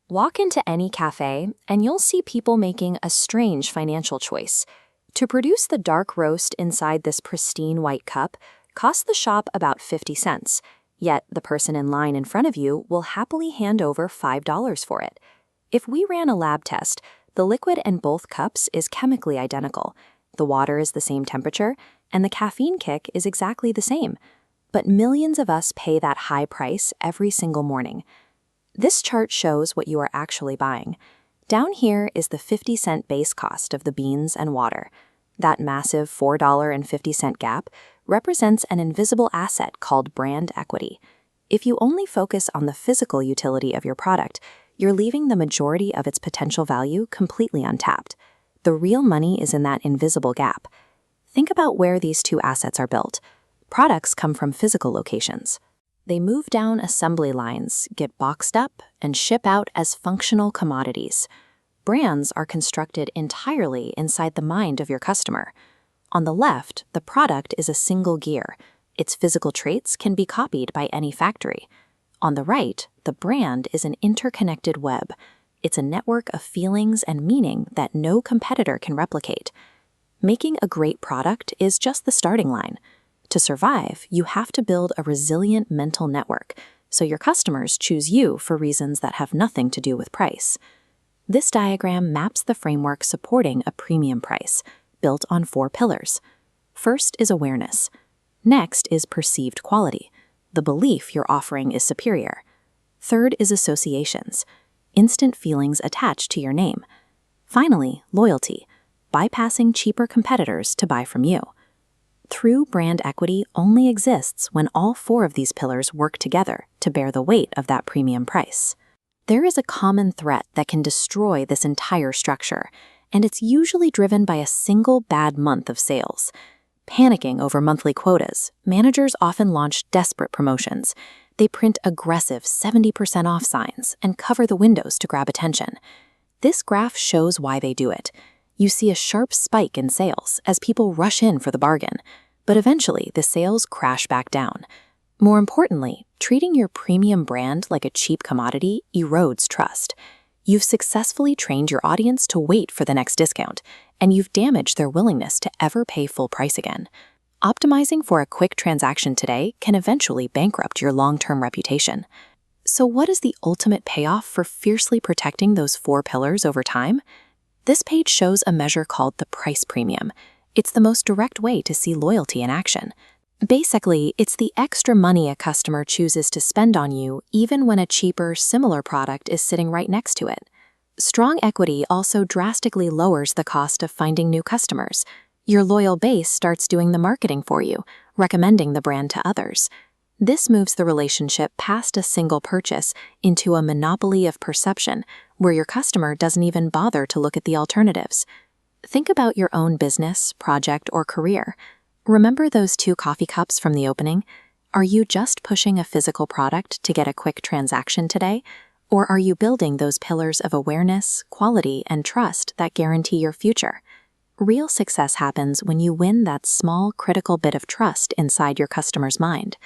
Walk into any cafe, and you'll see people making a strange financial choice. To produce the dark roast inside this pristine white cup costs the shop about 50 cents, yet the person in line in front of you will happily hand over $5 for it. If we ran a lab test, the liquid in both cups is chemically identical. The water is the same temperature, and the caffeine kick is exactly the same. But millions of us pay that high price every single morning. This chart shows what you are actually buying. Down here is the 50-cent base cost of the beans and water. That massive $4.50 gap represents an invisible asset called brand equity. If you only focus on the physical utility of your product, you're leaving the majority of its potential value completely untapped. The real money is in that invisible gap. Think about where these two assets are built. Products come from physical locations. They move down assembly lines, get boxed up, and ship out as functional commodities. Brands are constructed entirely inside the mind of your customer. On the left, the product is a single gear. Its physical traits can be copied by any factory. On the right, the brand is an interconnected web. It's a network of feelings and meaning that no competitor can replicate. Making a great product is just the starting line. To survive, you have to build a resilient mental network, so your customers choose you for reasons that have nothing to do with price. This diagram maps the framework supporting a premium price, built on 4 pillars. First is awareness. Next is perceived quality, the belief your offering is superior. Third is associations, instant feelings attached to your name. Finally, loyalty, bypassing cheaper competitors to buy from you. True brand equity only exists when all 4 of these pillars work together to bear the weight of that premium price. There is a common threat that can destroy this entire structure, and it's usually driven by a single bad month of sales. Panicking over monthly quotas, managers often launch desperate promotions. They print aggressive 70% off signs and cover the windows to grab attention. This graph shows why they do it. You see a sharp spike in sales as people rush in for the bargain, but eventually the sales crash back down. More importantly, treating your premium brand like a cheap commodity erodes trust. You've successfully trained your audience to wait for the next discount, and you've damaged their willingness to ever pay full price again. Optimizing for a quick transaction today can eventually bankrupt your long-term reputation. So what is the ultimate payoff for fiercely protecting those 4 pillars over time? This page shows a measure called the price premium. It's the most direct way to see loyalty in action. Basically, it's the extra money a customer chooses to spend on you even when a cheaper, similar product is sitting right next to it. Strong equity also drastically lowers the cost of finding new customers. Your loyal base starts doing the marketing for you, recommending the brand to others. This moves the relationship past a single purchase into a monopoly of perception, where your customer doesn't even bother to look at the alternatives. Think about your own business, project, or career. Remember those 2 coffee cups from the opening? Are you just pushing a physical product to get a quick transaction today? Or are you building those pillars of awareness, quality, and trust that guarantee your future? Real success happens when you win that small, critical bit of trust inside your customer's mind.